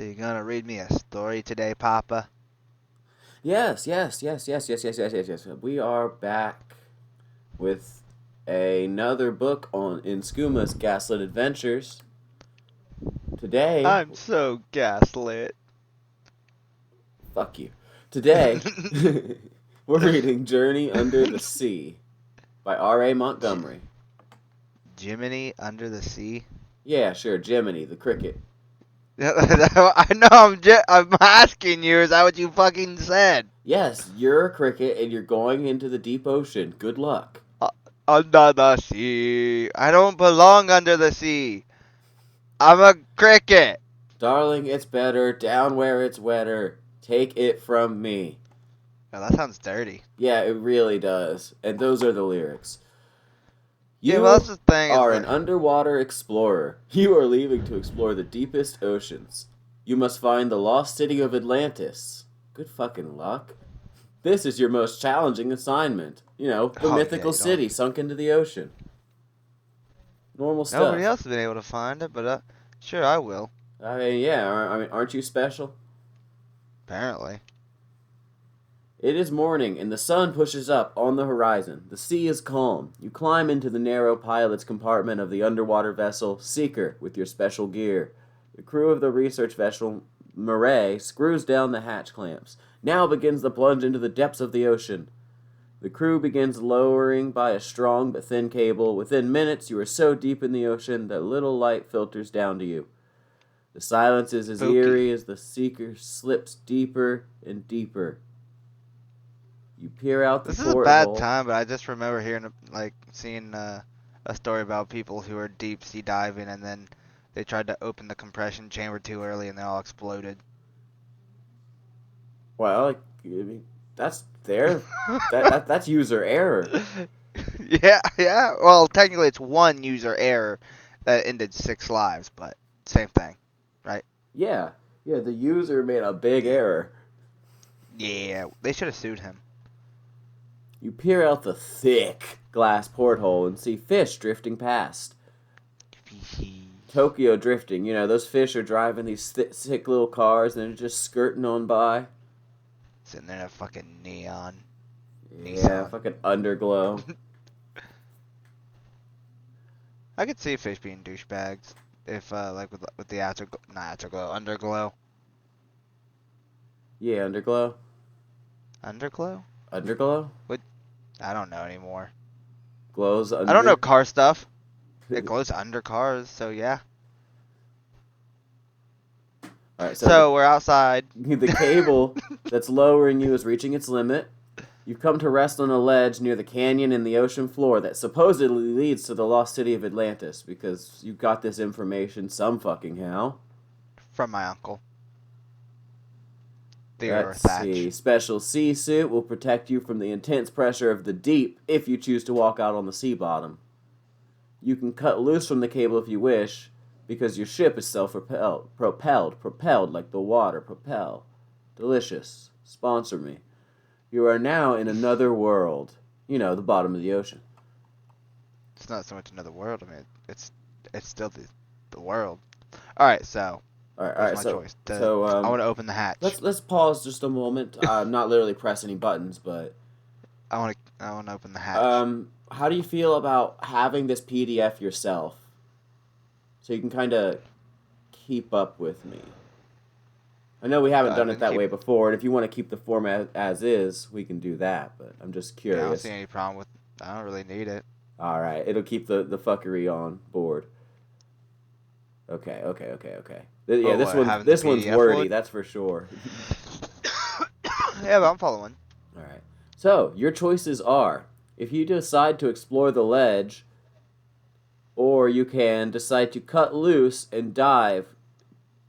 So you're gonna read me a story today, Papa? Yes. We are back with another book on Inskuma's Gaslit Adventures. Today, I'm so gaslit. fuck you. Today, we're reading Journey Under the Sea by R.A. Montgomery. Jiminy under the sea? Yeah, sure, Jiminy, the cricket. I know, I'm asking you, is that what you fucking said? Yes, you're a cricket and you're going into the deep ocean. Good luck. Uh, Under the sea. I don't belong under the sea. I'm a cricket. Darling, it's better down where it's wetter. Take it from me. Oh, that sounds dirty. Yeah, it really does. And those are the lyrics. Yeah, well, that's You the thing. Is are an that underwater explorer. You are leaving to explore the deepest oceans. You must find the lost city of Atlantis. Good fucking luck. This is your most challenging assignment. You know, the oh yeah, mythical you don't. city sunk into the ocean. Normal Nobody stuff. else has been able to find it, but sure I will. I mean, yeah, aren't you special? Apparently. It is morning, and the sun pushes up on the horizon. The sea is calm. You climb into the narrow pilot's compartment of the underwater vessel Seeker with your special gear. The crew of the research vessel Murray screws down the hatch clamps. Now begins the plunge into the depths of the ocean. The crew begins lowering by a strong but thin cable. Within minutes, you are so deep in the ocean that little light filters down to you. The silence is as Spooky. eerie as the Seeker slips deeper and deeper. You peer out the This is a bad porthole. time, but I just remember hearing, seeing a story about people who are deep sea diving and then they tried to open the compression chamber too early and they all exploded. Well, I mean, that's their that's user error. Yeah. Well, technically it's one user error that ended 6 lives, but same thing, right? Yeah, yeah. The user made a big error. Yeah, they should have sued him. You peer out the thick glass porthole and see fish drifting past. Tokyo drifting. You know, those fish are driving these sick little cars and they're just skirting on by. Sitting there in a fucking neon. Yeah, Nissan. fucking underglow. I could see fish being douchebags if with the afterglow, not afterglow, underglow. Yeah, underglow. Underglow? Underglow? I don't know anymore. Glows I don't know under. car stuff. It glows under cars, so yeah. Alright, so So we're outside. the cable that's lowering you is reaching its limit. You've come to rest on a ledge near the canyon in the ocean floor that supposedly leads to the lost city of Atlantis because you got this information some fucking how. From my uncle. Theodore Let's Thatch. see. Special sea suit will protect you from the intense pressure of the deep if you choose to walk out on the sea bottom. You can cut loose from the cable if you wish because your ship is self-propelled. Propelled like the water. Propel. Delicious. Sponsor me. You are now in another world. You know, the bottom of the ocean. It's not so much another world. I mean, it's still the world. All right, so All right, all what's right. my So, choice? so I want um, to open the hatch. let's pause just a moment. Not literally press any buttons, but I want to open the hatch. how do you feel about having this PDF yourself, so you can kind of keep up with me? I know we haven't I done it mean, that way before, and if you want to keep the format as is, we can do that. But I'm just yeah, I don't see curious. any problem with. I don't really need it. All right, it'll keep the fuckery on board. Okay. Yeah, Oh, this what, one's having the this one's PDF wordy, would? that's for sure. Yeah, but I'm following. All right. So your choices are: if you decide to explore the ledge, or you can decide to cut loose and dive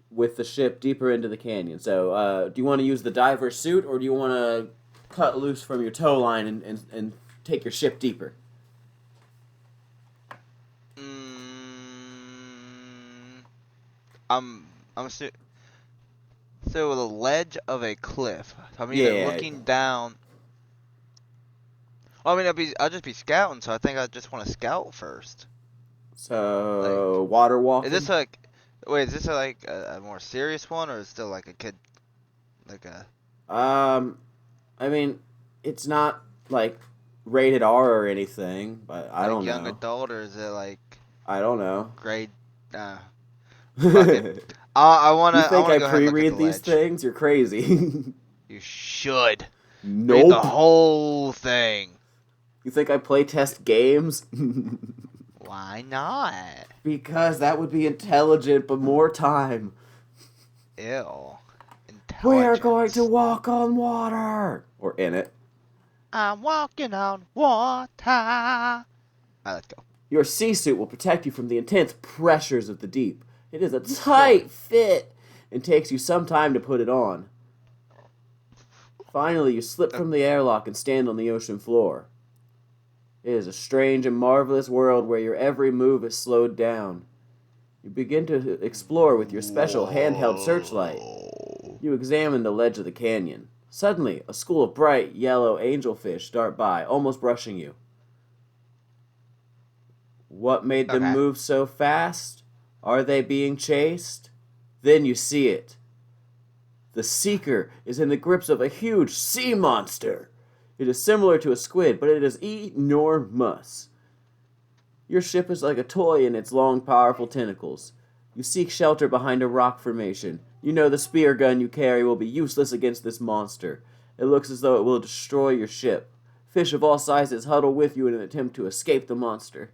with the ship deeper into the canyon. So, do you want to use the diver suit, or do you want to cut loose from your tow line and take your ship deeper? Mm, I'm so the ledge of a cliff. So I'm either Yeah. looking down. Well, I mean, I'll just be scouting. So I think I just want to scout first. Like, So water is this walking. like Wait, is this a more serious one, or is it still like a kid, like a I mean, it's not like rated R or anything, but I like don't young know. adult, or is it like I don't know. grade? Uh, Fuck it. You I think wanna I go ahead and look at the pre-read these ledge. things? You're crazy. You should read the Nope. whole thing. You think I play test games? Why not? Because that would be intelligent, but more time. Ew. We're going to Intelligence. walk on water. Or in it. I'm walking on water. Alright, let's go. Your sea suit will protect you from the intense pressures of the deep. It is a Sure. tight fit and takes you some time to put it on. Finally, you slip from the airlock and stand on the ocean floor. It is a strange and marvelous world where your every move is slowed down. You begin to explore with your special handheld searchlight. Whoa. You examine the ledge of the canyon. Suddenly, a school of bright yellow angelfish dart by, almost brushing you. What made them Okay. move so fast? Are they being chased? Then you see it. The Seeker is in the grips of a huge sea monster. It is similar to a squid, but it is enormous. Your ship is like a toy in its long, powerful tentacles. You seek shelter behind a rock formation. You know the spear gun you carry will be useless against this monster. It looks as though it will destroy your ship. Fish of all sizes huddle with you in an attempt to escape the monster.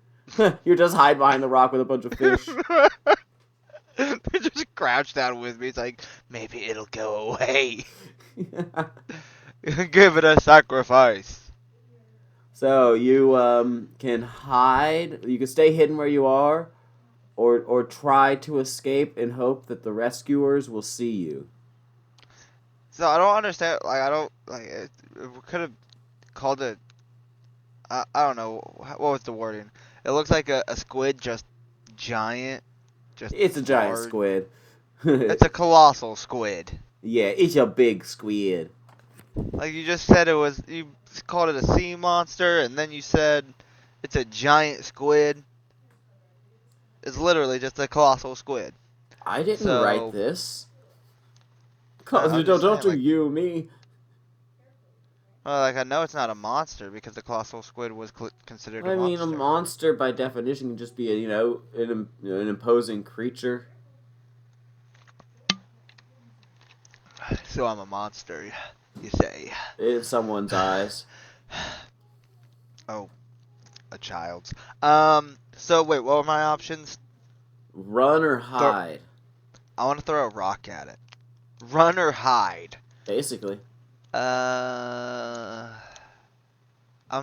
You're just hide behind the rock with a bunch of fish. They just crouched down with me. It's like, maybe it'll go away. Give it a sacrifice. So you can hide. You can stay hidden where you are, or try to escape and hope that the rescuers will see you. So I don't understand. Like I don't like. We could have called it. I don't know. What was the wording? It looks like a squid, just giant, just It's a giant large. squid. It's a colossal squid. Yeah, it's a big squid. Like you just said, it was. You called it a sea monster, and then you said it's a giant squid. It's literally just a colossal squid. I didn't write So this. I'm just saying, like, You me. like I know it's not a monster because the colossal squid was considered a I mean, a monster. monster by definition can just be an imposing creature. So I'm a monster, you say? In someone's eyes. Oh, a child's. So wait, what were my options? Run or Throw, hide. I want to throw a rock at it. Run or hide. Basically. I'm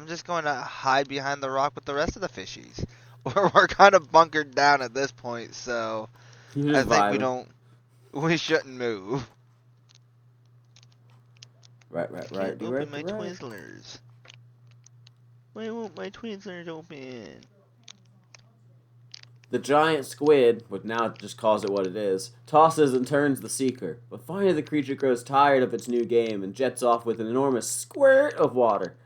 just going to hide behind the rock with the rest of the fishies. We're kind of bunkered down at this point, so You're I just think vibing. we shouldn't move. Right. Can't You open right, my you right. Twizzlers. Why won't my Twizzlers open? The giant squid, which now just calls it what it is, tosses and turns the Seeker. But finally the creature grows tired of its new game and jets off with an enormous squirt of water.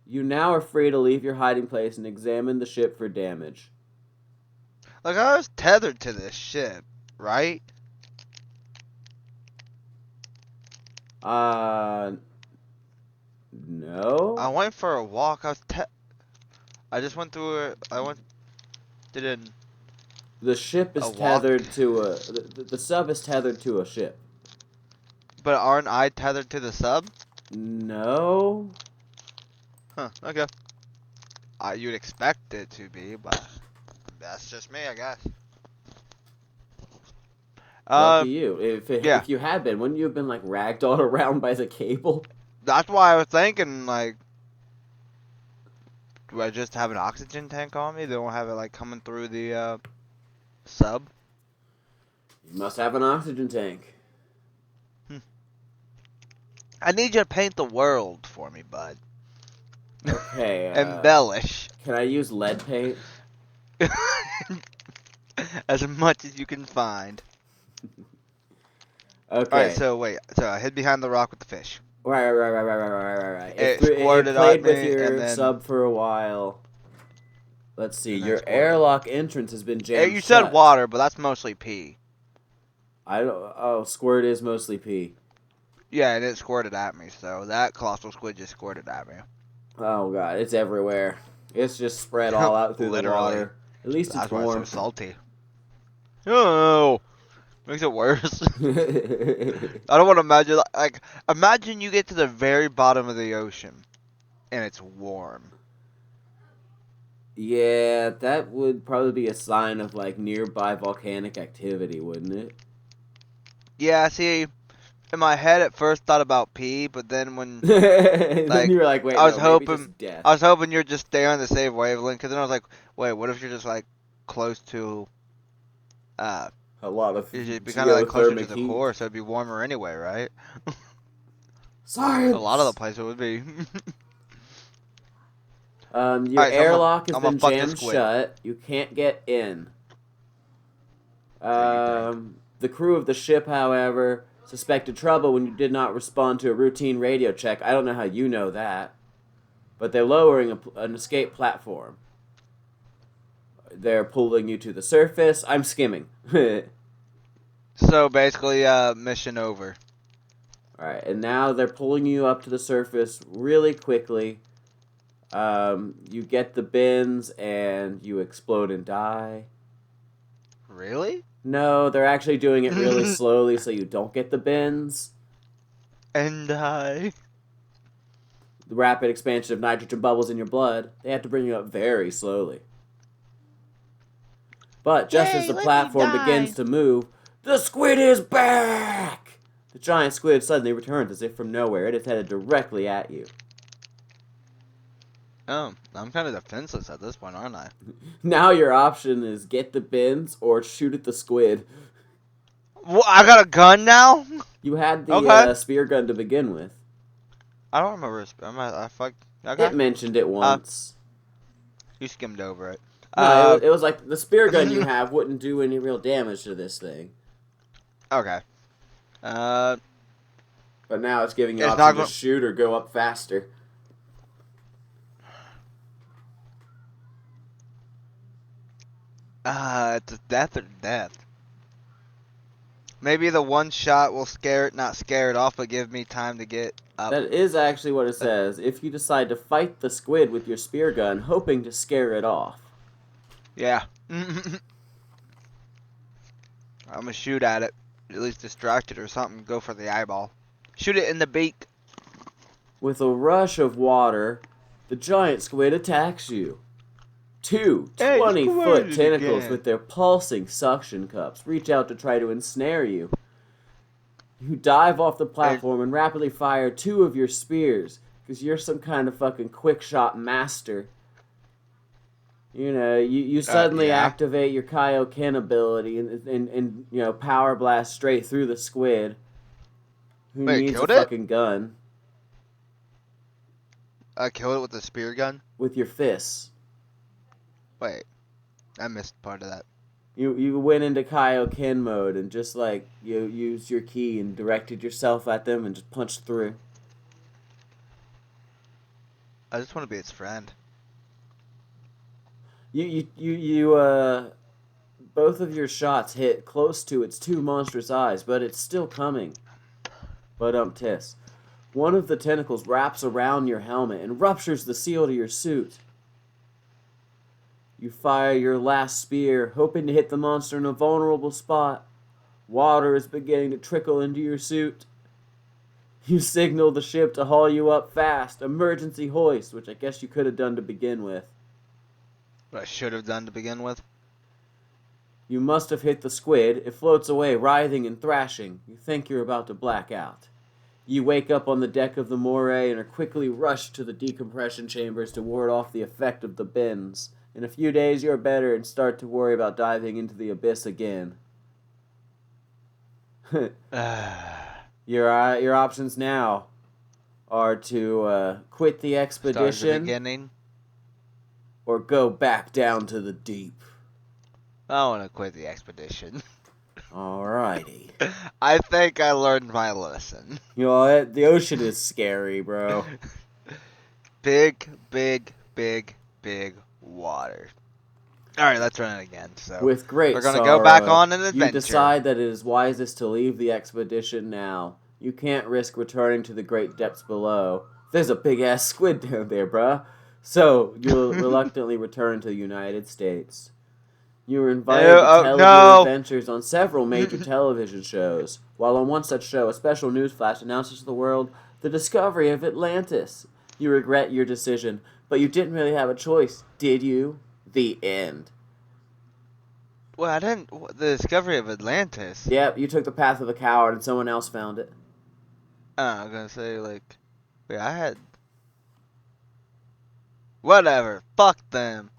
You now are free to leave your hiding place and examine the ship for damage. Like I was tethered to this ship, right? No? I went for a walk. I just went through did The ship a is walk. tethered to a. The sub is tethered to a ship. But aren't I tethered to the sub? No? Huh, okay. You'd expect it to be, but that's just me, I guess. Lucky you. Yeah. If you had been, wouldn't you have been like ragdolled around by the cable? That's why I was thinking, like, do I just have an oxygen tank on me? They don't have it, like, coming through the, sub? You must have an oxygen tank. I need you to paint the world for me, bud. Okay, Embellish. can I use lead paint? As much as you can find. Okay. Alright, so wait. So I hid behind the rock with the fish. Right. It It squirted played at with me, your and then... sub for a while. Let's see. And then Your squirted. airlock entrance has been jammed You said shut. water, but that's mostly pee. I don't. Oh, squirt is mostly pee. Yeah, and it squirted at me, so that colossal squid just squirted at me. Oh god, it's everywhere. It's just spread all out through the Literally. water. At least it's That's why it's so warm. salty. Oh, makes it worse. I don't want to imagine, like, imagine you get to the very bottom of the ocean, and it's warm. Yeah, that would probably be a sign of like nearby volcanic activity, wouldn't it? Yeah, see, in my head at first thought about pee, but then when, Then like, you're like, wait, I was no, maybe hoping, just death. I was hoping you're just there on the same wavelength, because then I was like, wait, what if you're just, like, close to, A lot of you'd be kind of, like, closer to geothermic the heat. core, so it'd be warmer anyway, right? A lot of the Science. place it would be. Your Alright, so airlock has I'm gonna been fuck this jammed squid. shut. You can't get in. Take your drink. The crew of the ship, however, suspected trouble when you did not respond to a routine radio check. I don't know how you know that, but they're lowering an escape platform. They're pulling you to the surface. I'm skimming. So basically, mission over. Alright, and now they're pulling you up to the surface really quickly. You get the bins and you explode and die. Really? No, they're actually doing it really slowly so you don't get the bins. And I. The rapid expansion of nitrogen bubbles in your blood, they have to bring you up very slowly. But just as the platform begins to move, the squid is back! The giant squid suddenly returns as if from nowhere. It is headed directly at you. Oh, I'm kind of defenseless at this point, aren't I? Now your option is get the bins or shoot at the squid. Well, I got a gun now? You had the Okay. spear gun to begin with. I don't remember. I fucked. Okay. It mentioned it once. You skimmed over it. No, it was like the spear gun you have wouldn't do any real damage to this thing. Okay. But now it's giving you It's option not to gonna- shoot or go up faster. It's a death or death. Maybe the one shot will not scare it off, but give me time to get up. That is actually what it says. If you decide to fight the squid with your spear gun, hoping to scare it off. Yeah. I'm gonna shoot at it. At least distract it or something. Go for the eyeball. Shoot it in the beak. With a rush of water, the giant squid attacks you. Two Hey, 20-foot squid tentacles again. with their pulsing suction cups reach out to try to ensnare you. You dive off the platform and rapidly fire two of your spears, because you're some kind of fucking quick shot master. You know, you suddenly yeah. activate your Kaioken ability and you know, power blast straight through the squid. Who Wait, needs a killed it? fucking gun? I killed it with a spear gun. With your fists. Wait, I missed part of that. You went into Kaioken mode and just like you used your key and directed yourself at them and just punched through. I just want to be its friend. Both of your shots hit close to its two monstrous eyes, but it's still coming. But tis. One of the tentacles wraps around your helmet and ruptures the seal to your suit. You fire your last spear, hoping to hit the monster in a vulnerable spot. Water is beginning to trickle into your suit. You signal the ship to haul you up fast. Emergency hoist, which I guess you could have done to begin with. What I should have done to begin with. You must have hit the squid. It floats away, writhing and thrashing. You think you're about to black out. You wake up on the deck of the Moray and are quickly rushed to the decompression chambers to ward off the effect of the bends. In a few days, you're better and start to worry about diving into the abyss again. Your options now are to quit the Start at the expedition beginning. or go back down to the deep. I want to quit the expedition. Alrighty. I think I learned my lesson. You know, the ocean is scary, bro. Big, big, big, big water. All right, let's run it again. So With great we're gonna go back sorrow, on an you adventure. decide that it is wisest to leave the expedition now. You can't risk returning to the great depths below. There's a big-ass squid down there, bruh. So, you'll reluctantly return to the United States. You were invited to Oh tell of your no! adventures on several major television shows. While on one such show, a special news flash announces to the world the discovery of Atlantis. You regret your decision, but you didn't really have a choice, did you? The end. Well, I didn't. The discovery of Atlantis. Yep, you took the path of a coward and someone else found it. I'm gonna say like, wait, I had. Whatever. Fuck them.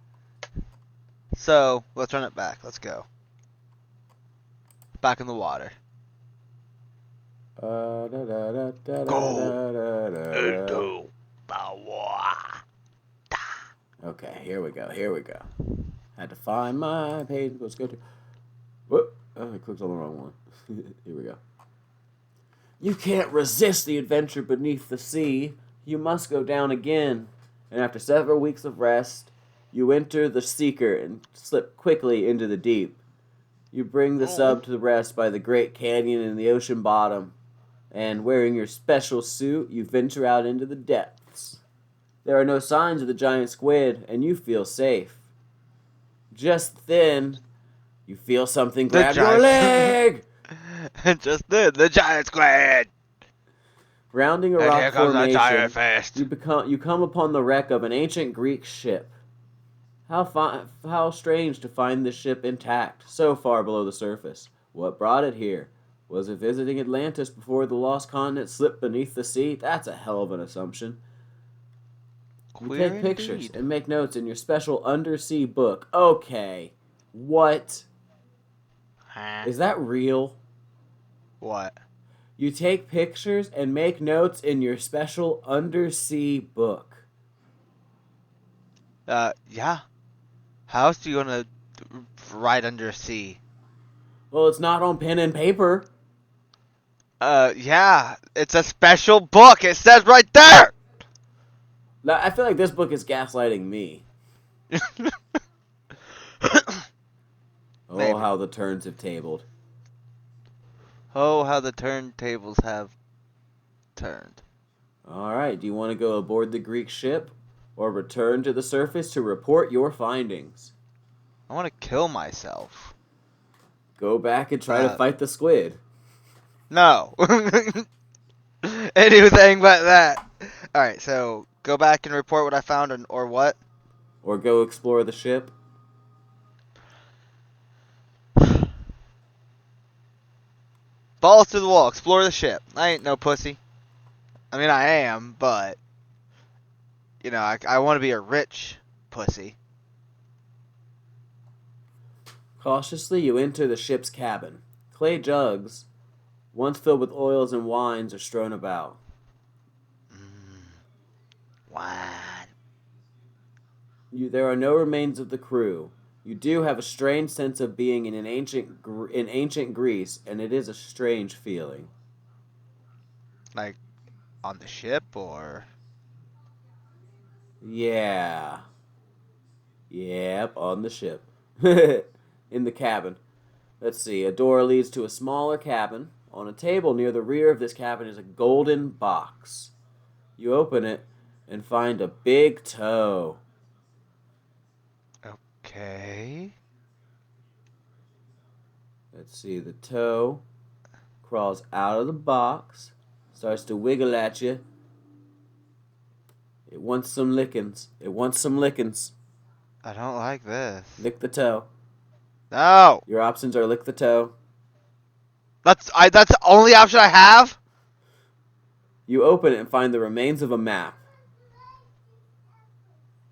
So let's run it back. Let's go. Back in the water. Go into the water. Okay, here we go. Had to find my page. Let's go to. Whoop! Oh, I clicked on the wrong one. Here we go. You can't resist the adventure beneath the sea. You must go down again. And after several weeks of rest, you enter the Seeker and slip quickly into the deep. You bring the sub to rest by the great canyon in the ocean bottom. And wearing your special suit, you venture out into the depths. There are no signs of the giant squid, and you feel safe. Just then, you feel something grab your leg! Just then, the giant squid! Rounding a And rock here comes the giant formation, fist. you come upon the wreck of an ancient Greek ship. How strange to find this ship intact, so far below the surface. What brought it here? Was it visiting Atlantis before the lost continent slipped beneath the sea? That's a hell of an assumption. You take pictures and make notes in your special undersea book. Okay. What? Huh? Is that real? What? You take pictures and make notes in your special undersea book. Yeah. How else are you gonna ride under sea? Well, it's not on pen and paper. Yeah. It's a special book. It says right there! I feel like this book is gaslighting me. Maybe. Oh, how the turns have tabled. Oh, how the turntables have turned. Alright, do you want to go aboard the Greek ship? Or return to the surface to report your findings? I want to kill myself. Go back and try to fight the squid. No. Anything but that. Alright, so go back and report what I found or what? Or go explore the ship. Balls to the wall, explore the ship. I ain't no pussy. I mean, I am, but, you know, I want to be a rich pussy. Cautiously, you enter the ship's cabin. Clay jugs, once filled with oils and wines, are strewn about. Wine. There are no remains of the crew. You do have a strange sense of being in ancient Greece, and it is a strange feeling. Like, on the ship, or? Yeah. Yep, on the ship. In the cabin. Let's see, a door leads to a smaller cabin. On a table near the rear of this cabin is a golden box. You open it and find a big toe. Okay. Let's see, the toe crawls out of the box, starts to wiggle at you. It wants some lickings. I don't like this. Lick the toe. No! Your options are lick the toe. That's the only option I have? You open it and find the remains of a map.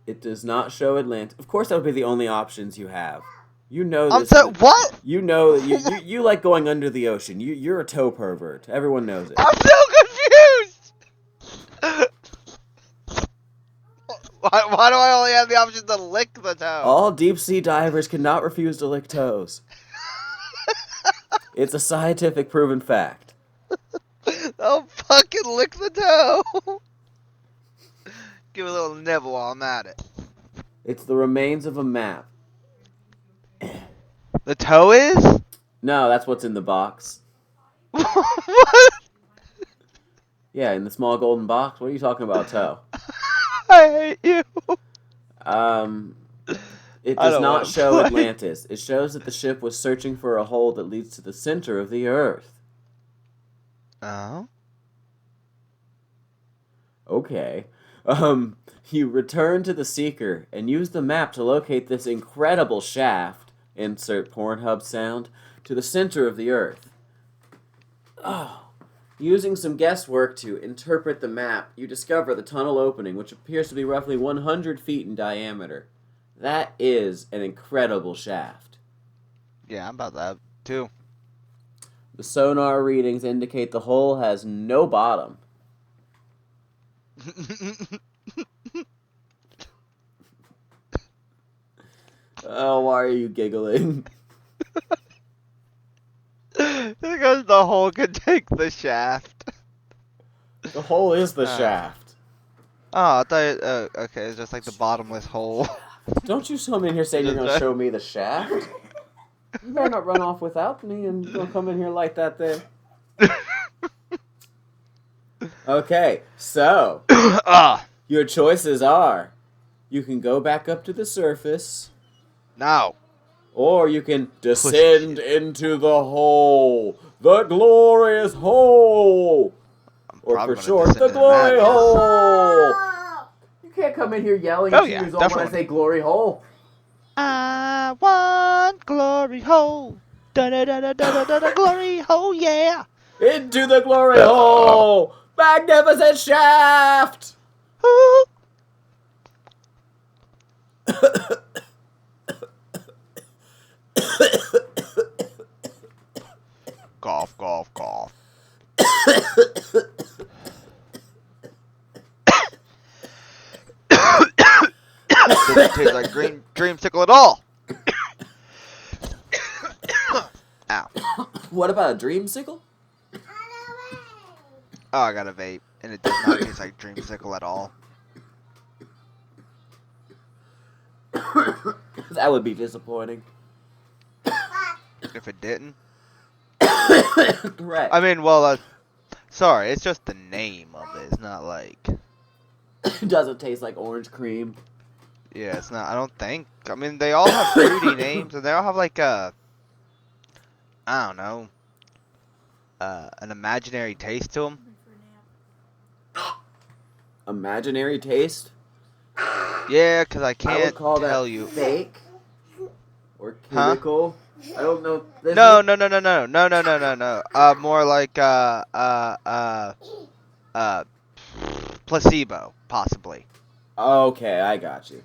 It does not show Atlantis. Of course, that would be the only options you have. You know this. What? You know that you like going under the ocean. You're a toe pervert. Everyone knows it. I'm so confused! Why do I only have the option to lick the toe? All deep sea divers cannot refuse to lick toes. It's a scientific proven fact. I'll fucking lick the toe! Give a little nibble while I'm at it. It's the remains of a map. The toe is? No, that's what's in the box. What? Yeah, in the small golden box. What are you talking about, toe? I hate you. It I does don't not want to show play. Atlantis. It shows that the ship was searching for a hole that leads to the center of the Earth. Oh? Okay. You return to the Seeker and use the map to locate this incredible shaft, insert Pornhub sound, to the center of the Earth. Oh. Using some guesswork to interpret the map, you discover the tunnel opening, which appears to be roughly 100 feet in diameter. That is an incredible shaft. Yeah, I'm about that too. The sonar readings indicate the hole has no bottom. Oh, why are you giggling? Because the hole could take the shaft. The hole is the shaft. Oh, I thought okay, it's just like the bottomless hole. Don't you come in here saying you're going to show me the shaft? You better not run off without me and you're going to come in here like that there. Okay, so your choices are you can go back up to the surface, No. or you can descend into the hole, the glorious hole, or for short, the glory hole. You can't come in here yelling at 2 years old when I say glory hole. I want glory hole. Da da da da da da da glory hole, yeah. Into the glory hole, magnificent shaft. Cough, cough, cough. Doesn't taste like dreamsicle at all. Ow. What about a dreamsicle? Oh, I got a vape, and it does not taste like dreamsicle at all. That would be disappointing. If it didn't. Right. I mean, well, sorry, it's just the name of it. It's not like... It doesn't taste like orange cream. Yeah, it's not, I don't think. I mean, they all have fruity names, and they all have like a... I don't know. An imaginary taste to them. Imaginary taste? Yeah, because I I can't would call tell that you. fake or chemical. I don't know. No. More like placebo, possibly. Okay, I got you.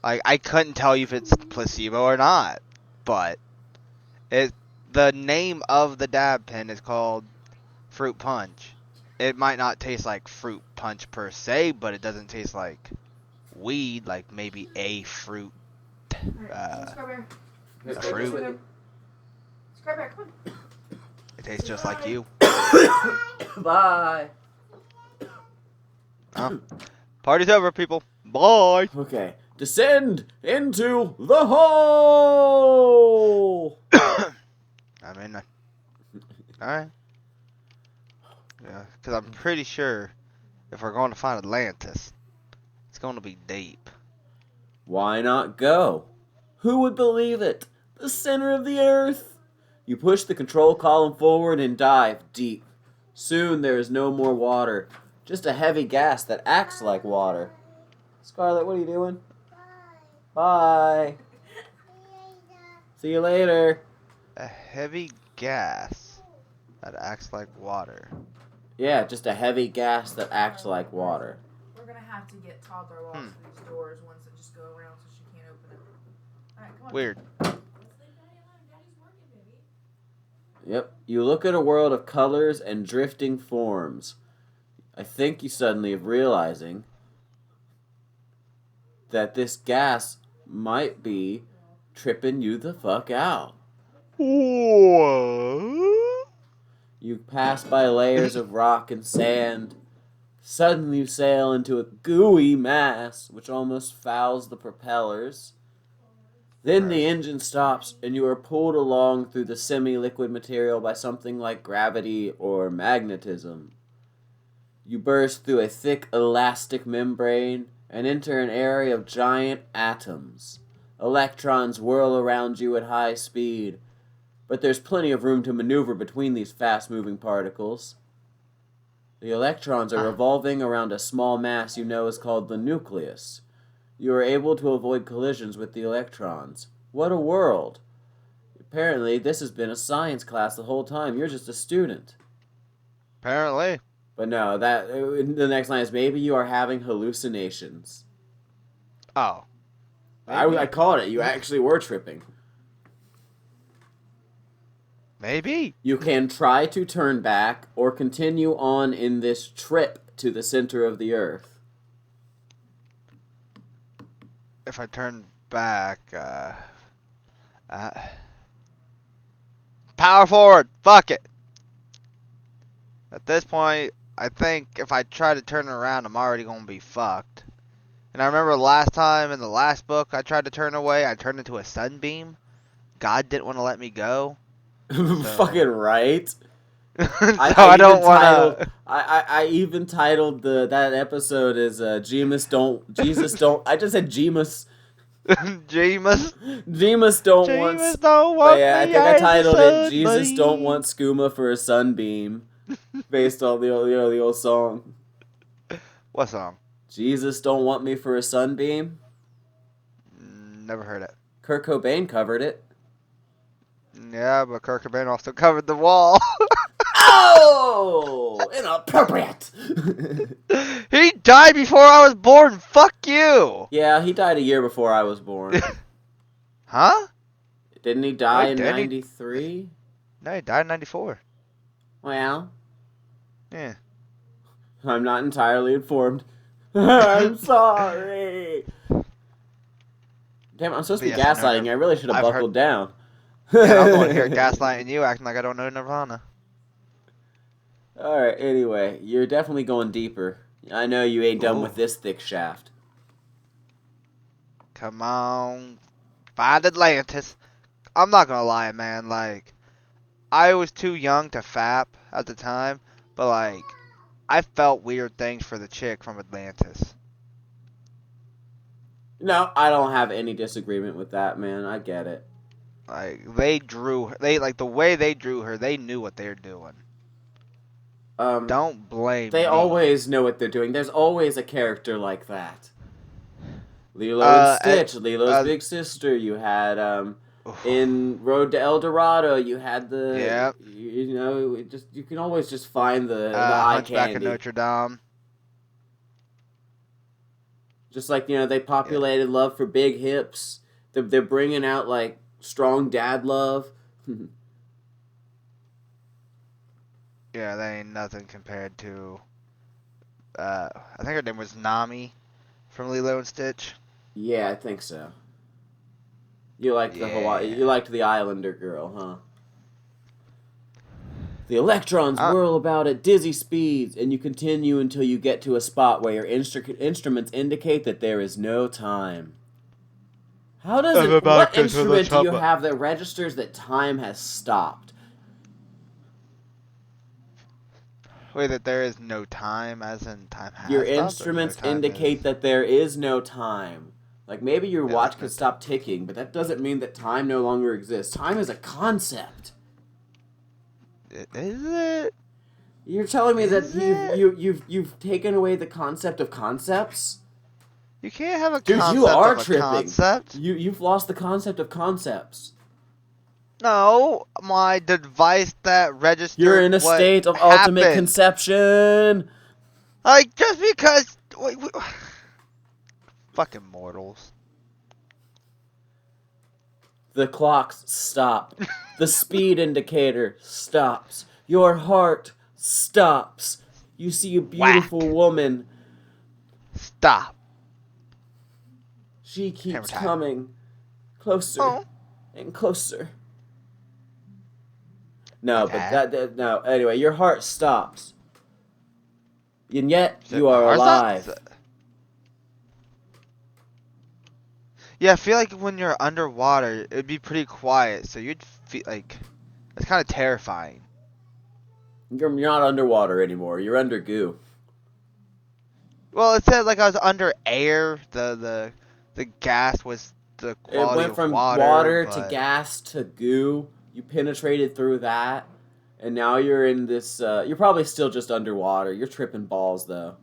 I couldn't tell you if it's placebo or not, but the name of the dab pen is called Fruit Punch. It might not taste like fruit punch per se, but it doesn't taste like weed, like maybe a fruit. A fruit. It tastes just like you. Bye. Party's over, people. Bye. Okay. Descend into the hole. I mean, alright. Yeah, because I'm pretty sure if we're going to find Atlantis, it's going to be deep. Why not go? Who would believe it? The center of the earth. You push the control column forward and dive deep. Soon there is no more water, just a heavy gas that acts like water. Scarlett, what are you doing? Bye. See you later. A heavy gas that acts like water. Yeah, just a heavy gas that acts like water. We're gonna have to get toddler locks for these doors, ones that just go around so she can't open it. Alright, come on. Weird. Let's leave Daddy alone. Daddy's working, baby. Yep. You look at a world of colors and drifting forms. I think you suddenly are realizing that this gas might be tripping you the fuck out. What? You pass by layers of rock and sand. Suddenly you sail into a gooey mass, which almost fouls the propellers. Then the engine stops, and you are pulled along through the semi-liquid material by something like gravity or magnetism. You burst through a thick elastic membrane and enter an area of giant atoms. Electrons whirl around you at high speed, but there's plenty of room to maneuver between these fast-moving particles. The electrons are revolving around a small mass you know is called the nucleus. You are able to avoid collisions with the electrons. What a world! Apparently, this has been a science class the whole time. You're just a student. Apparently. But no, the next line is maybe you are having hallucinations. Oh. I called it. You actually were tripping. Maybe. You can try to turn back or continue on in this trip to the center of the earth. If I turn back, power forward. Fuck it. At this point, I think if I try to turn around, I'm already gonna be fucked. And I remember last time in the last book, I tried to turn away. I turned into a sunbeam. God didn't want to let me go. So. Fucking right. I don't want to. I even titled that episode as Jesus don't. I just said Jemus. Jemus. Jemus don't want. Jemus don't want. Yeah, I me think I as a titled it Jesus sunbeam. don't want skooma for a sunbeam, based on the old song. What song? Jesus don't want me for a sunbeam. Never heard it. Kurt Cobain covered it. Yeah, but Kurt Cobain also covered the wall. Oh, inappropriate. He died before I was born. Fuck you. Yeah, he died a year before I was born. Huh? Didn't he die Wait, in didn't he? 93? No, he died in 94. Well, Yeah. I'm not entirely informed. I'm sorry. Damn, I'm supposed to be But yes, gaslighting you. I really should have I've buckled down. Yeah, I'm going here gaslighting you, acting like I don't know Nirvana. Alright, anyway, you're definitely going deeper. I know you ain't done with this thick shaft. Come on. Find Atlantis. I'm not gonna lie, man. Like, I was too young to fap at the time, but, like, I felt weird things for the chick from Atlantis. No, I don't have any disagreement with that, man. I get it. Like, the way they drew her, they knew what they were doing. Don't blame They me. always know what they're doing. There's always a character like that. Lilo and Stitch, Lilo's big sister. You had in Road to El Dorado. You had the you know, you can always just find the eye Hunchback candy. of Notre Dame. Just like, you know, they populated love for big hips. They're bringing out like strong dad love. Yeah, they ain't nothing compared to. I think her name was Nami from Lilo and Stitch. Yeah, I think so. You liked the Hawaii. You liked the Islander girl, huh? The electrons whirl about at dizzy speeds, and you continue until you get to a spot where your instruments indicate that there is no time. How does it? What instrument do you have that registers that time has stopped? Wait, that there is no time, as in time has Your stopped, instruments no indicate that there is no time. Like, maybe your watch there's could stop ticking, but that doesn't mean that time no longer exists. Time is a concept. Is it? You're telling me that you've taken away the concept of concepts? You can't have a Dude, concept you are of a tripping. concept. You've lost the concept of concepts. No, my device that registers. You're in a state of ultimate conception. Like, just because. Fucking mortals. The clocks stop. The speed indicator stops. Your heart stops. You see a beautiful woman. Stop. She keeps coming closer and closer. No, but no. Anyway, your heart stops. And yet, you are alive. Yeah, I feel like when you're underwater, it'd be pretty quiet, so you'd feel like it's kind of terrifying. You're not underwater anymore. You're under goo. Well, it said like I was under air. The gas was the It quality went of from water, water to but gas to goo. You penetrated through that, and now you're in this. You're probably still just underwater. You're tripping balls though.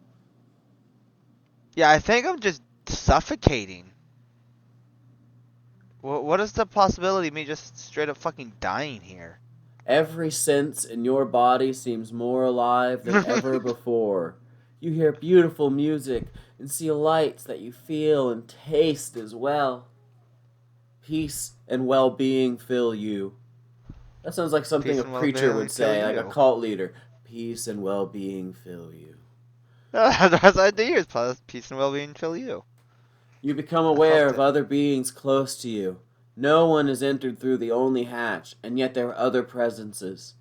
yeah, I think I'm just suffocating. What is the possibility of me just straight up fucking dying here? Every sense in your body seems more alive than ever before. You hear beautiful music and see lights that you feel and taste as well. Peace and well-being fill you. That sounds like something Peace a and preacher well-being would fill say, like a you. cult leader. Peace and well-being fill you. That's ideas. Plus, peace and well-being fill you. You become I aware felt of it. other beings close to you. No one has entered through the only hatch, and yet there are other presences.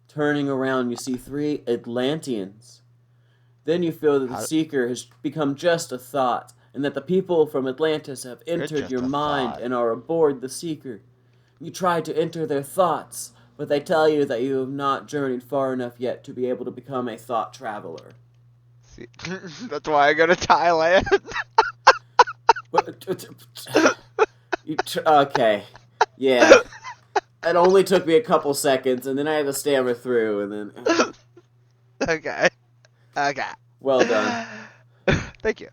Turning around, you see 3 Atlanteans. Then you feel that the How, Seeker has become just a thought, and that the people from Atlantis have you're entered just your a mind thought. and are aboard the Seeker. You try to enter their thoughts, but they tell you that you have not journeyed far enough yet to be able to become a thought traveler. See, that's why I go to Thailand. Okay, yeah. It only took me a couple seconds, and then I had to stammer through, and then... Okay. Okay. Well done. Thank you.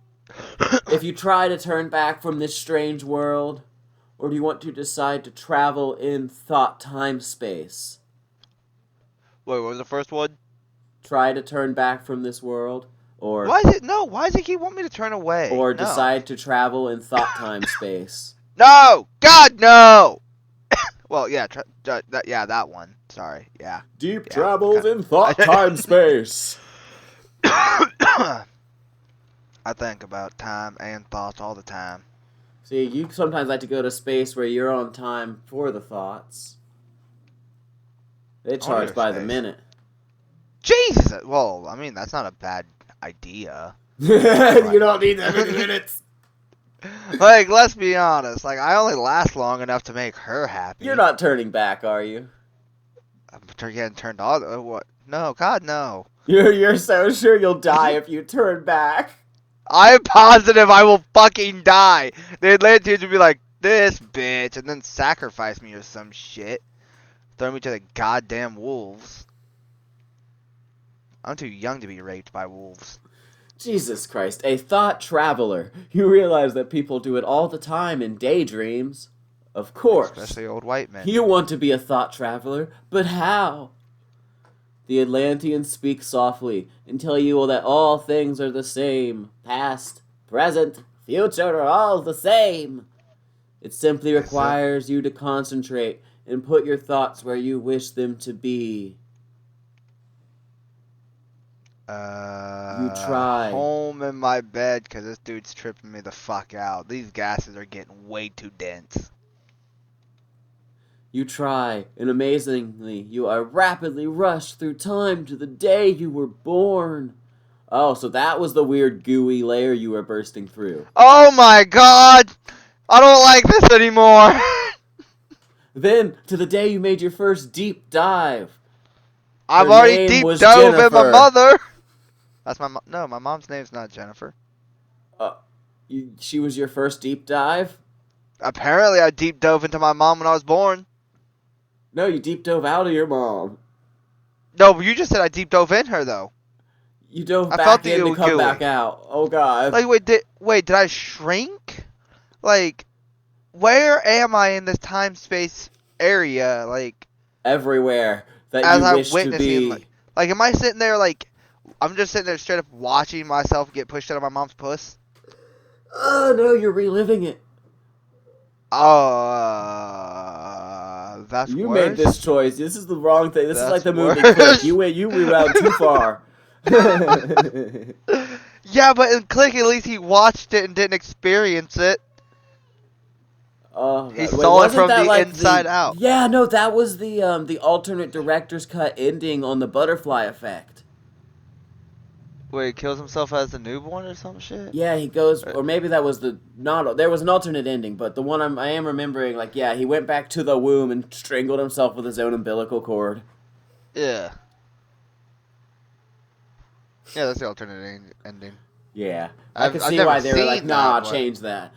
If you try to turn back from this strange world, or do you want to decide to travel in thought time space? Wait, what was the first one? Try to turn back from this world, or Why is it no? Why does it keep wanting me to turn away? or No. decide to travel in thought time space? No! God, no! Well, yeah, that one. Sorry, yeah. Deep Yeah, travels okay. in thought time space. I think about time and thoughts all the time. See, you sometimes like to go to space where you're on time for the thoughts. They charge to by the space. minute. Jesus! Well, I mean, that's not a bad idea. You don't need that many minutes. Like, let's be honest. Like, I only last long enough to make her happy. You're not turning back, are you? I'm getting turned on. What? No, God, no. You're so sure you'll die if you turn back. I'm positive I will fucking die. The Atlanteans would be like, this bitch, and then sacrifice me or some shit. Throw me to the goddamn wolves. I'm too young to be raped by wolves. Jesus Christ, a thought traveler. You realize that people do it all the time in daydreams. Of course. Especially old white men. You want to be a thought traveler, but how? The Atlanteans speak softly and tell you that all things are the same. Past, present, future are all the same. It simply requires you to concentrate and put your thoughts where you wish them to be. You try. Home in my bed because this dude's tripping me the fuck out. These gases are getting way too dense. You try, and amazingly, you are rapidly rushed through time to the day you were born. Oh, so that was the weird gooey layer you were bursting through. Oh my god! I don't like this anymore! Then, to the day you made your first deep dive. I've Her already name deep was dove in my Jennifer. mother! That's my mom. No, my mom's name's not Jennifer. She was your first deep dive? Apparently I deep dove into my mom when I was born. No, you deep dove out of your mom. No, but you just said I deep dove in her though. You dove I back felt the in to come gooey. back out. Oh god. Like, wait, did I shrink? Like, where am I in this time-space area? Like, Everywhere that as you I'm wish to witnessing, be. like, am I sitting there, like, I'm just sitting there straight up watching myself get pushed out of my mom's puss? Oh no, you're reliving it. That's You worse. made this choice. This is the wrong thing. This is like That's the movie worse. Click. You rewound too far. Yeah, but in Click, at least he watched it and didn't experience it. Oh, He God. saw it Wasn't from that the like inside out. Yeah, no, that was the alternate director's cut ending on the butterfly effect. Wait, he kills himself as a newborn or some shit? Yeah, he goes, Uh, or maybe that was the not. There was an alternate ending, but the one I am remembering, like, yeah, he went back to the womb and strangled himself with his own umbilical cord. Yeah. Yeah, that's the alternate ending. Yeah, I could I've see never why they were like, seen nah, that, but change that.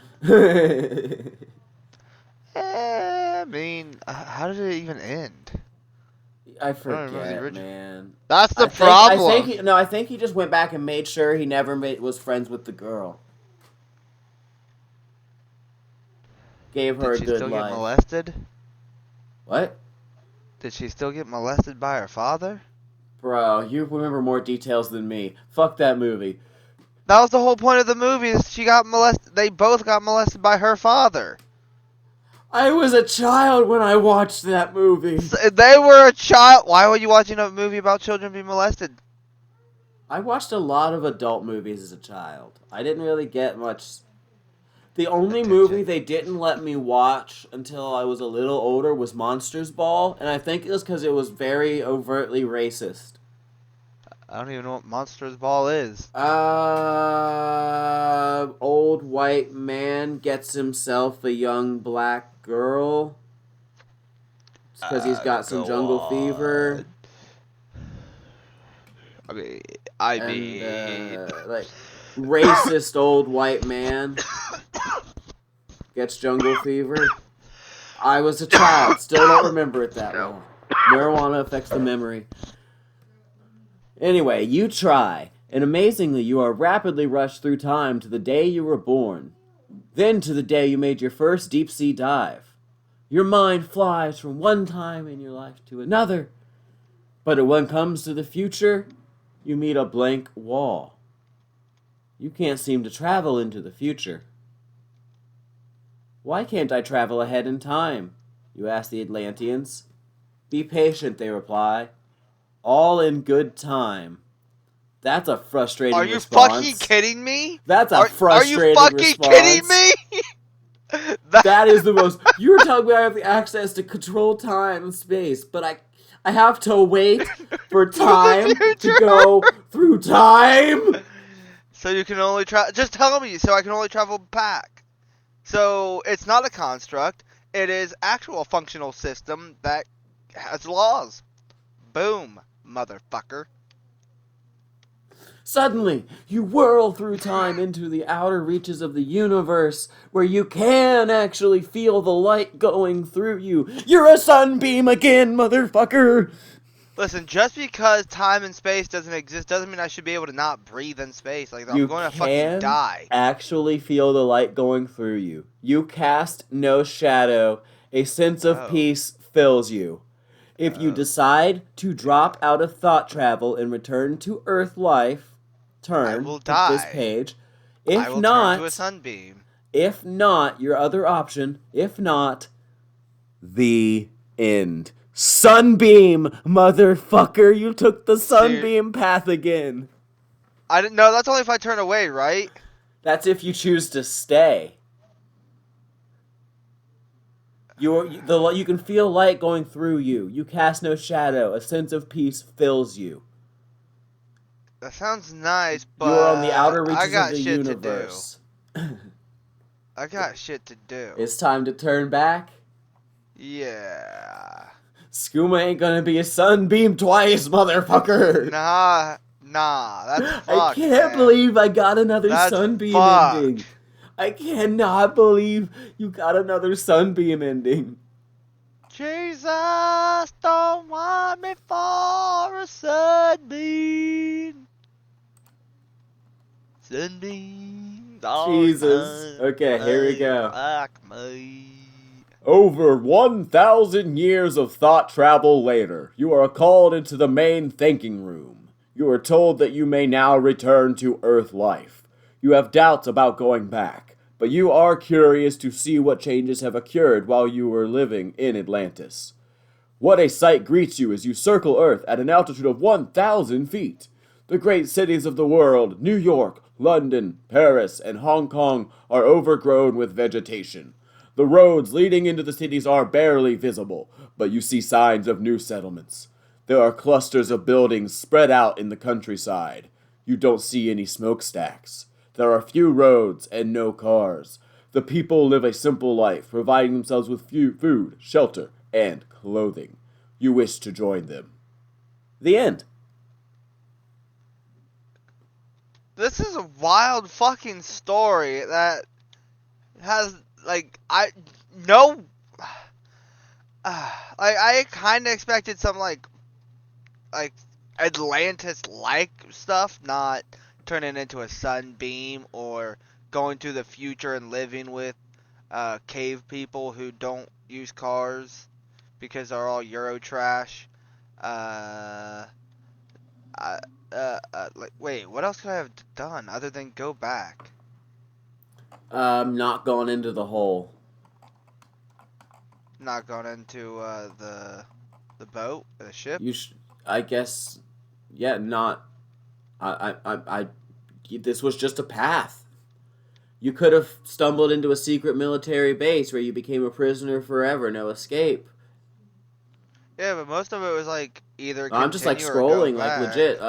I mean, how did it even end? I I don't remember the forget, original. man. That's the I think problem. I think he just went back and made sure he never was friends with the girl. Gave her Did a she good still get life. molested? What? Did she still get molested by her father? Bro, you remember more details than me. Fuck that movie. That was the whole point of the movie. Is she got molested. They both got molested by her father. I was a child when I watched that movie. They were a child. Why were you watching a movie about children being molested? I watched a lot of adult movies as a child. I didn't really get much. The only movie Attention. they didn't let me watch until I was a little older was Monsters Ball, and I think it was because it was very overtly racist. I don't even know what Monsters Ball is. Old white man gets himself a young black girl. It's because he's got some Go jungle fever. on. I mean, I And, mean, like, racist old white man gets jungle fever. I was a child. Still don't remember it that well. Marijuana affects the memory. Anyway, you try, and amazingly, you are rapidly rushed through time to the day you were born. Then to the day you made your first deep-sea dive. Your mind flies from one time in your life to another. But when it comes to the future, you meet a blank wall. You can't seem to travel into the future. Why can't I travel ahead in time? You ask the Atlanteans. Be patient, they reply. All in good time. That's a frustrating are you response. fucking kidding me? That's a Are frustrating you fucking response. kidding me? That is the most. You were talking about I have the access to control time and space, but I have to wait for time to future. go through time. So you can only travel. Just tell me. So I can only travel back. So it's not a construct. It is actual functional system that has laws. Boom, motherfucker. Suddenly, you whirl through time into the outer reaches of the universe, where you can actually feel the light going through you. You're a sunbeam again, motherfucker! Listen, just because time and space doesn't exist doesn't mean I should be able to not breathe in space. Like, I'm You going to can fucking die. actually feel the light going through you. You cast no shadow. A sense of Oh. peace fills you. If you Oh. decide to drop out of thought travel and return to Earth life, turn will to this die. page. I will turn to a sunbeam. If not, your other option, if not, the end. Sunbeam, motherfucker, you took the sunbeam path again. I didn't know. That's only if I turn away, right? That's if you choose to stay. You can feel light going through you. You cast no shadow. A sense of peace fills you. That sounds nice, but You are on the outer I reaches got of the shit universe. to do. I got shit to do. It's time to turn back. Yeah. Skooma ain't gonna be a sunbeam twice, motherfucker. Nah, that's fucked, I can't man. believe I got another That's sunbeam fucked. ending. I cannot believe you got another sunbeam ending. Jesus don't want me for a sunbeam. Sunbeam. Jesus. Okay, here we go. Like me. Over 1,000 years of thought travel later, you are called into the main thinking room. You are told that you may now return to Earth life. You have doubts about going back, but you are curious to see what changes have occurred while you were living in Atlantis. What a sight greets you as you circle Earth at an altitude of 1,000 feet. The great cities of the world, New York, London, Paris, and Hong Kong, are overgrown with vegetation. The roads leading into the cities are barely visible, but you see signs of new settlements. There are clusters of buildings spread out in the countryside. You don't see any smokestacks. There are few roads and no cars. The people live a simple life, providing themselves with food, shelter, and clothing. You wish to join them. The end. This is a wild fucking story that has like no I kind of expected some like Atlantis like stuff, not turning into a sunbeam or going to the future and living with cave people who don't use cars because they're all Euro trash. Like, wait, what else could I have done other than go back? Not going into the hole. Not gone into the boat, the ship. I guess, yeah. Not. This was just a path. You could have stumbled into a secret military base where you became a prisoner forever, no escape. Yeah, but most of it was like either I'm just like continue or go scrolling, like back. legit.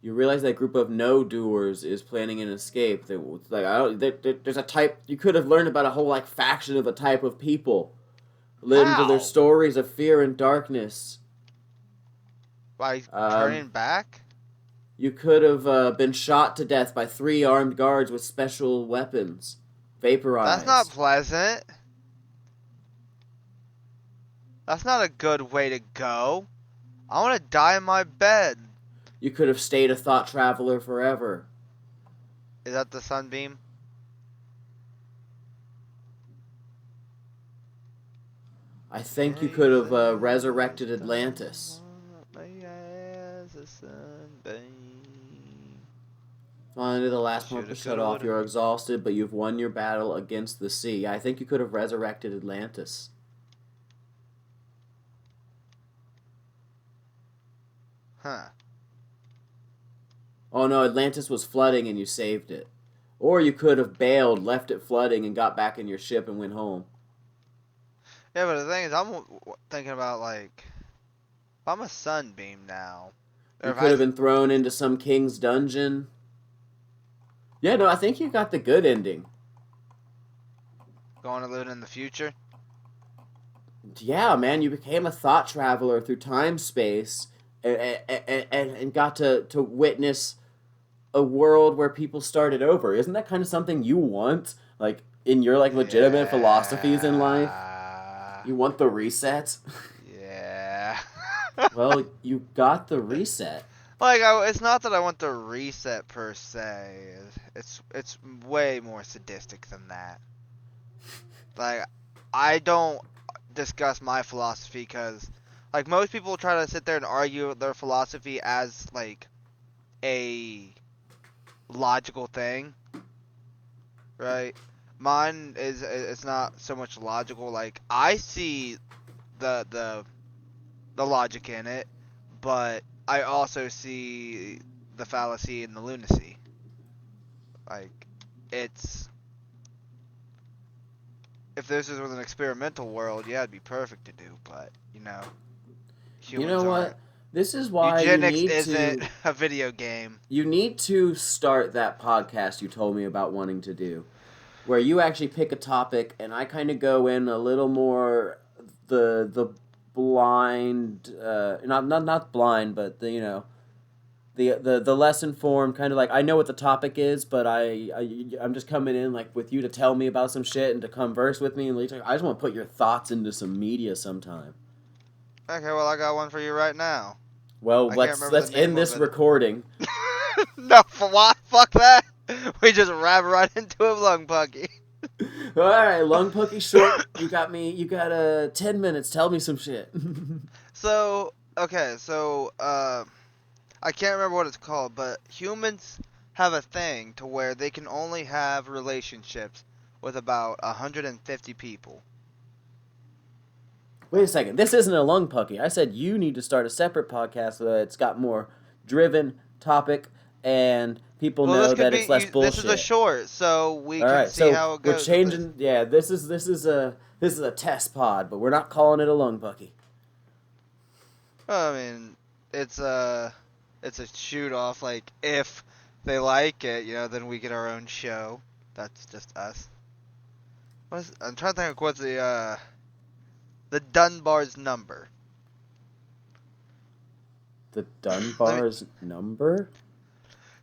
You realize that group of no-doers is planning an escape. There's a type. You could have learned about a whole like faction of a type of people. Led into their How? stories of fear and darkness. By turning back? You could have been shot to death by 3 armed guards with special weapons. Vaporized. That's not pleasant. That's not a good way to go. I want to die in my bed. You could have stayed a thought traveler forever. Is that the sunbeam? I think you could have resurrected Atlantis. Finally, the last pump is shut off. You're exhausted, but you've won your battle against the sea. I think you could have resurrected Atlantis. Huh. Oh no, Atlantis was flooding and you saved it. Or you could have bailed, left it flooding, and got back in your ship and went home. Yeah, but the thing is, I'm thinking about like, if I'm a sunbeam now. You could have been thrown into some king's dungeon. Yeah, no, I think you got the good ending. Going to live in the future? Yeah, man, you became a thought traveler through time-space and got to witness a world where people started over. Isn't that kind of something you want? Like, in your, like, legitimate philosophies in life? You want the reset? Yeah. Well, you got the reset. Like, it's not that I want the reset per se. It's way more sadistic than that. Like, I don't discuss my philosophy because, like, most people try to sit there and argue their philosophy as, like, a logical thing, right? Mine is it's not so much logical. Like, I see the logic in it, but I also see the fallacy and the lunacy. Like, it's, if this was an experimental world, yeah, it'd be perfect to do, but, you know, You know what? aren't. This is why Eugenics you need isn't to... a video game. You need to start that podcast you told me about wanting to do, where you actually pick a topic and I kind of go in a little more the blind, not blind, but the less informed, kind of like I know what the topic is, but I'm just coming in like with you to tell me about some shit and to converse with me, and I just want to put your thoughts into some media sometime. Okay, well, I got one for you right now. Well, let's end this recording. No, for what? Fuck that. We just wrap right into a lung pucky. All right, lung pucky short. You got 10 minutes. Tell me some shit. So, okay, I can't remember what it's called, but humans have a thing to where they can only have relationships with about 150 people. Wait a second. This isn't a lung pucky. I said you need to start a separate podcast that's got more driven topic and people know that it's less bullshit. This is a short, so we can see how it goes. We're changing. Yeah, this is a test pod, but we're not calling it a lung pucky. Well, I mean, it's a it's a shoot off. Like if they like it, then we get our own show. That's just us. I'm trying to think of what's the Dunbar's number. The Let me. Dunbar's number?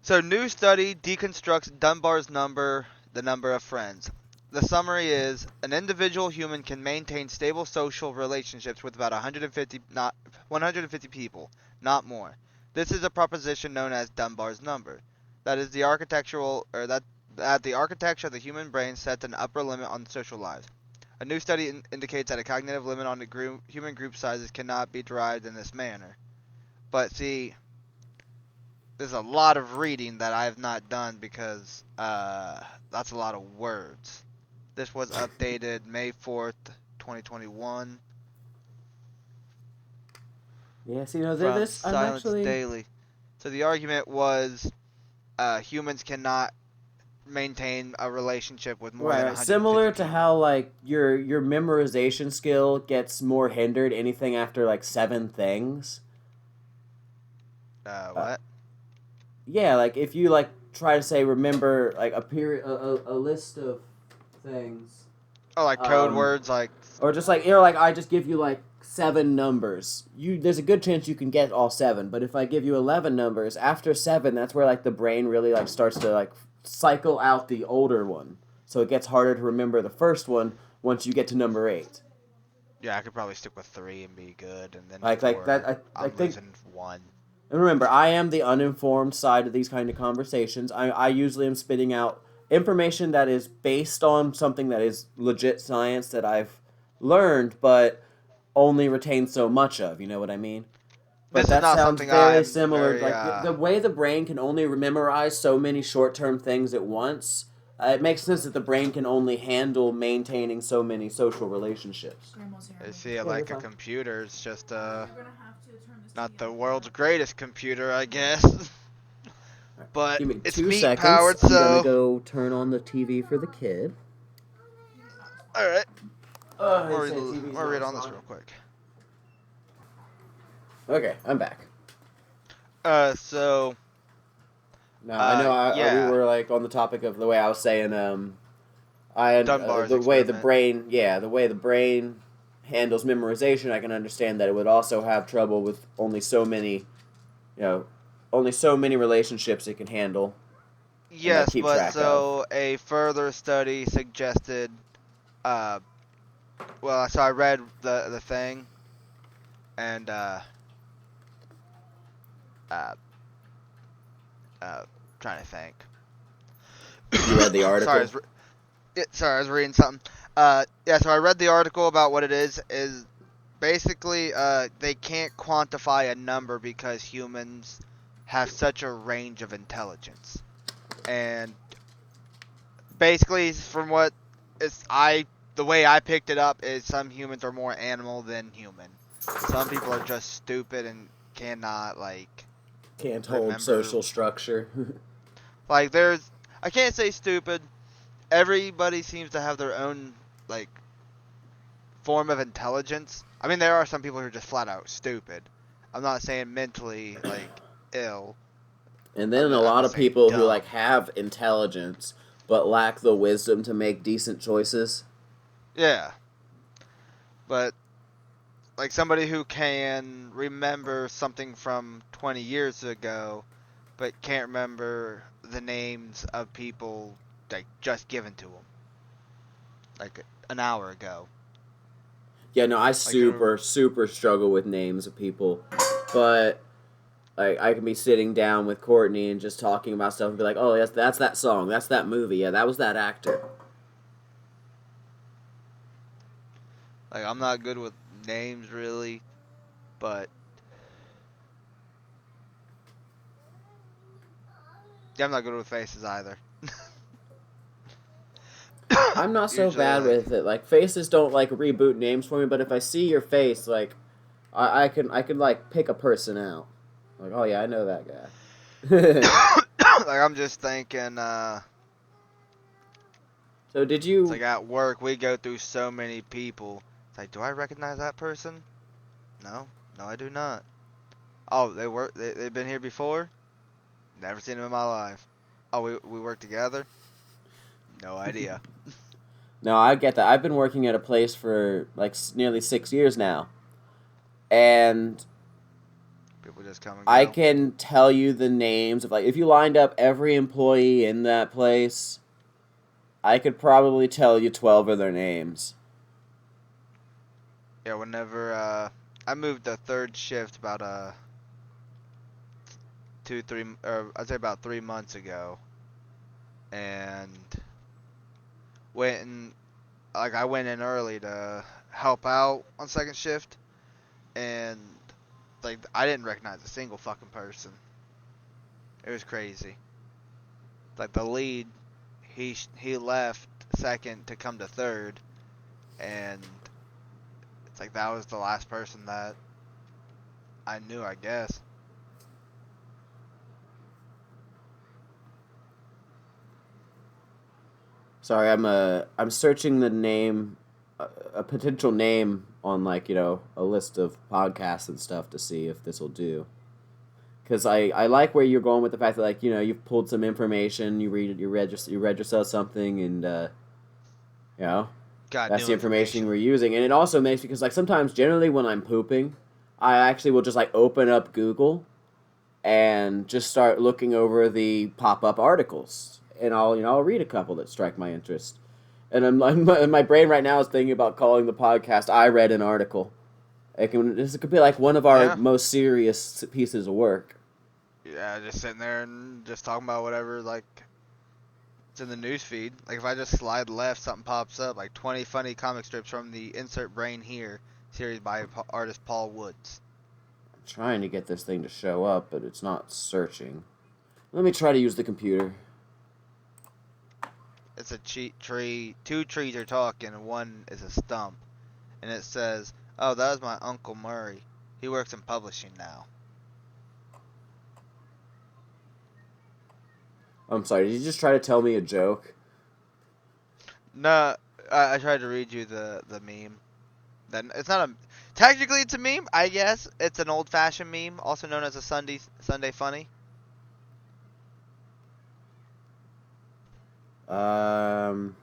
So new study deconstructs Dunbar's number, the number of friends. The summary is an individual human can maintain stable social relationships with about 150 people, not more. This is a proposition known as Dunbar's number. That is the architectural or that the architecture of the human brain sets an upper limit on social lives. A new study indicates that a cognitive limit on the human group sizes cannot be derived in this manner. But see, there's a lot of reading that I have not done because that's a lot of words. This was updated May 4th, 2021 Yeah, see, from this, I'm Silence actually. Daily. So the argument was humans cannot maintain a relationship with more than Right, 150 similar to people. how like your memorization skill gets more hindered anything after like 7 things. Uh, What? yeah, like if you like try to say remember like a period a list of things, Oh, like code um, words like or just like like I just give you like 7 numbers. There's a good chance you can get all 7, but if I give you 11 numbers after 7, that's where like the brain really like starts to like cycle out the older one, so it gets harder to remember the first one once you get to number 8. yeah, I could probably stick with 3 and be good, and then Like that, 4 I I'm think. losing 1. And remember, I am the uninformed side of these kind of conversations. I usually am spitting out information that is based on something that is legit science that I've learned, but only retain so much of. You know what I mean? But This is that not sounds something very I'm similar. very Like the way the brain can only memorize so many short term things at once, it makes sense that the brain can only handle maintaining so many social relationships. Grandma's here. I I'm gonna see fix it Yeah, it. you're like a fine. computer. It's just You're gonna have to turn this not TV the off. world's greatest computer, I guess. All right. But Give me it's two meat seconds. powered, I'm gonna so go turn on the TV for the kid. That was fine. all right. Oh, I'm he gonna said read, I'm TV's gonna read not on this on. real quick. Okay, I'm back. So No, I know. We yeah, were like on the topic of the way I was saying. Dunbar's The way the experiment. brain, yeah, the way the brain handles memorization. I can understand that it would also have trouble with only so many, you know, only so many relationships it can handle and like Yes, keep but track of. so a further study suggested. Uh, so I read the thing, and uh, trying to think. You read the sorry, article. I was reading something. Yeah, so I read the article about what it is basically they can't quantify a number because humans have such a range of intelligence. And basically from what it's I the way I picked it up is some humans are more animal than human. Some people are just stupid and cannot like Can't hold remember social structure. like I can't say stupid. Everybody seems to have their own like form of intelligence. I mean, there are some people who are just flat out stupid. I'm not saying mentally like ill. And then a I'm lot just of saying people who like dumb. have intelligence but lack the wisdom to make decent choices. Yeah, but like somebody who can remember something from 20 years ago, but can't remember the names of people like just given to them, like an hour ago. Yeah, no, I Like you super struggle with names of people, but like I can be sitting down with Courtney and just talking about stuff and be like, "Oh, yes, that's that song, that's that movie, yeah, that was that actor." like I'm not good with names really, but yeah, I'm not good with faces either. I'm not so Usually, bad like with it. Like faces don't like reboot names for me, but if I see your face, like I can like pick a person out. Like, oh yeah, I know that guy. like I'm just thinking. So did It's you? like at work we go through so many people. It's like, do I recognize that person? No, no, I do not. Oh, they've been here before? Never seen them in my life. Oh, we work together? No idea. No, I get that. I've been working at a place for like nearly 6 years now, and People just come and I go. can tell you the names of like if you lined up every employee in that place, I could probably tell you 12 of their names. Yeah, whenever I moved the third shift about 2, 3, or I'd say about 3 months ago, and went and like I went in early to help out on second shift, and like I didn't recognize a single fucking person. It was crazy. Like the lead, he left second to come to third, and it's like that was the last person that I knew, I guess. Sorry, I'm searching the name, a potential name on like a list of podcasts and stuff to see if this will do. Because I like where you're going with the fact that like you've pulled some information, you read yourself something, and you know Got that's new the information information. we're using, and it also makes because like sometimes generally when I'm pooping, I actually will just like open up Google and just start looking over the pop up articles, and I'll read a couple that strike my interest, and my brain right now is thinking about calling the podcast "I Read an Article." This could be like one of our Yeah. most serious pieces of work. Yeah, just sitting there and just talking about whatever like it's in the news feed. Like if I just slide left, something pops up like 20 funny comic strips from the Insert Brain Here series by artist Paul Woods. I'm trying to get this thing to show up, but it's not searching. Let me try to use the computer. It's a cheat tree. Two trees are talking, and one is a stump. And it says, "Oh, that was my Uncle Murray. He works in publishing now." I'm sorry, did you just try to tell me a joke? No, I tried to read you the meme. Then it's not a. Technically, it's a meme. I guess it's an old-fashioned meme, also known as a Sunday funny. Um,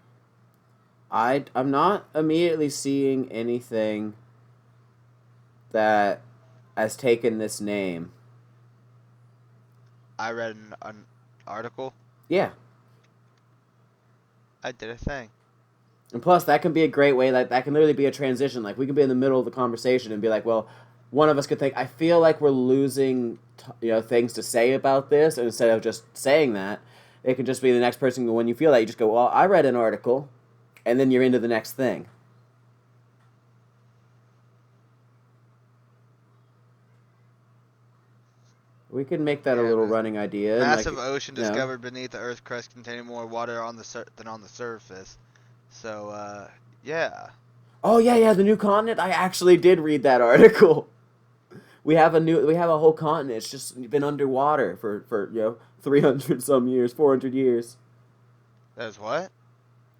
I'm not immediately seeing anything that has taken this name. I read an article. Yeah. I did a thing. And plus, that can be a great way. Like that can literally be a transition. Like we can be in the middle of the conversation and be like, "Well, one of us could think, I feel like we're losing, things to say about this." And instead of just saying that, it can just be the next person. When you feel that, you just go, "Well, I read an article," and then you're into the next thing. We can make that a Yeah, little running idea. And massive like, ocean you know, discovered beneath the Earth's crust containing more water than on the surface. So, yeah. oh yeah, yeah, the new continent. I actually did read that article. We have a whole continent. It's just been underwater for 300 some years, 400 years. That is what?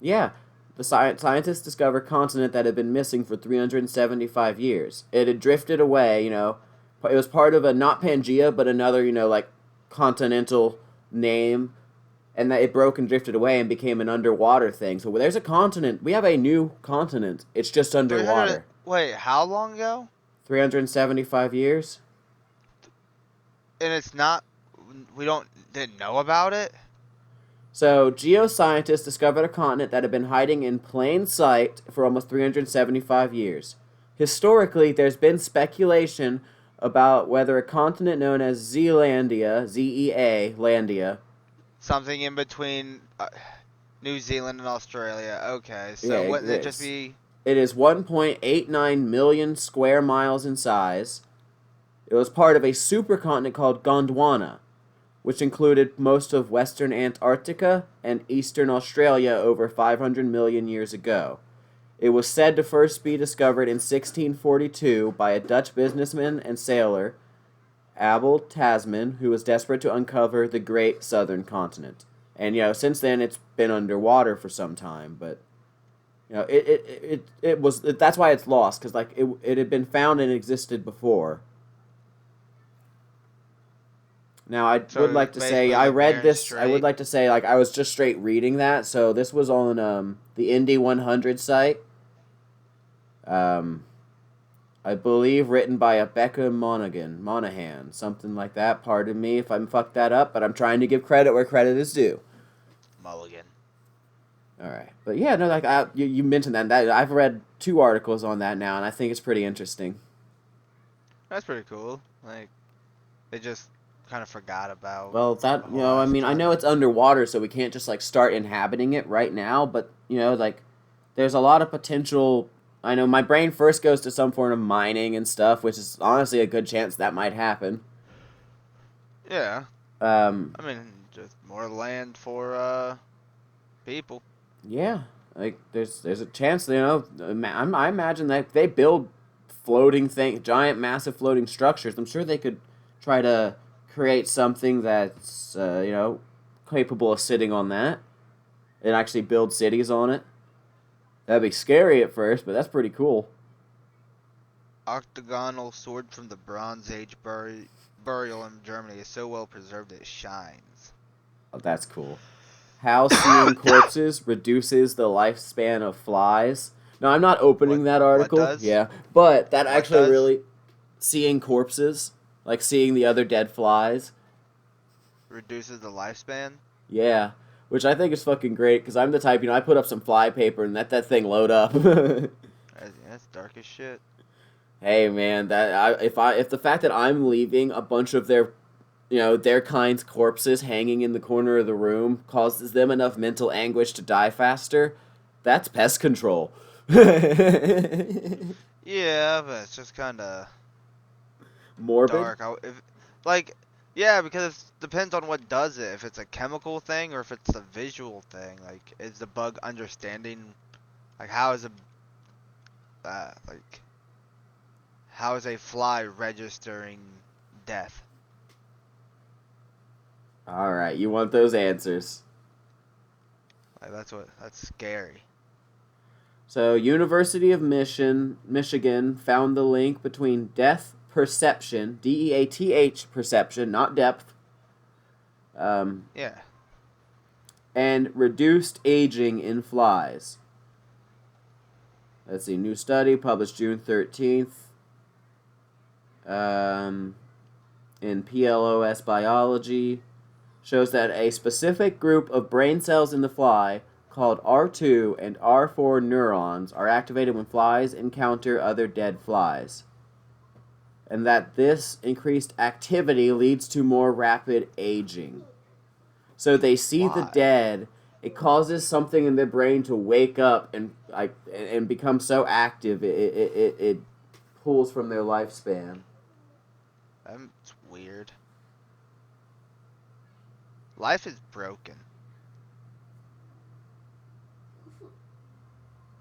Yeah, the scientists discovered a continent that had been missing for 375 years. It had drifted away. It was part of a not Pangea, but another like continental name, and that it broke and drifted away and became an underwater thing. So there's a continent. We have a new continent. It's just 300. underwater. Wait, how long ago? 375 years. And it's not. We didn't know about it. So, geoscientists discovered a continent that had been hiding in plain sight for almost 375 years. Historically, there's been speculation about whether a continent known as Zealandia, ZEA, Landia, Something in between New Zealand and Australia. Okay, yeah, so wouldn't it just exists. be? It is 1.89 million square miles in size. It was part of a supercontinent called Gondwana, which included most of western Antarctica and eastern Australia over 500 million years ago. It was said to first be discovered in 1642 by a Dutch businessman and sailor, Abel Tasman, who was desperate to uncover the great southern continent. And since then it's been underwater for some time, but that's why it's lost, because like it had been found and existed before. Now, I So would like it's to say basically I like read bearing this. I would straight. like to say like I was just straight reading that. So this was on the Indy 100 site. Um, I believe written by a Becca Monahan, something like that. Pardon me if I'm fucked that up, but I'm trying to give credit where credit is due. Mulligan. All right, but yeah, no, like you mentioned that I've read 2 articles on that now, and I think it's pretty interesting. That's pretty cool. Like they just kind of forgot about Well, a that whole lot I of mean, I know stuff. it's underwater, so we can't just like start inhabiting it right now, but like there's a lot of potential. I know my brain first goes to some form of mining and stuff, which is honestly a good chance that might happen. Yeah. Um, I mean, just more land for people. yeah, like there's a chance, I imagine that they build giant, massive floating structures. I'm sure they could try to create something that's capable of sitting on that and actually build cities on it. That'd be scary at first, but that's pretty cool. Octagonal sword from the Bronze Age burial in Germany is so well preserved it shines. Oh, that's cool. How seeing corpses reduces the lifespan of flies. Now, I'm not What opening that what article, does? yeah, but that What actually does? really seeing corpses, like seeing the other dead flies, Reduces the lifespan? yeah, which I think is fucking great because I'm the type, I put up some fly paper and let that thing load up. That's dark as shit. Hey man, if the fact that I'm leaving a bunch of their kind's corpses hanging in the corner of the room causes them enough mental anguish to die faster, that's pest control. Yeah, but it's just kind of Morbid? dark. Like, yeah, because it depends on what does it. If it's a chemical thing or if it's a visual thing. Like, is the bug understanding? Like, like, how is a fly registering death? Alright, you want those answers. Like, that's scary. So, University of Michigan found the link between death perception, DEATH perception, not depth, um, Yeah. and reduced aging in flies. Let's see, new study published June 13th in PLOS Biology shows that a specific group of brain cells in the fly called R2 and R4 neurons are activated when flies encounter other dead flies. And that this increased activity leads to more rapid aging. So they see the Why? dead, it causes something in their brain to wake up and become so active it pulls from their lifespan. That's weird. Life is broken.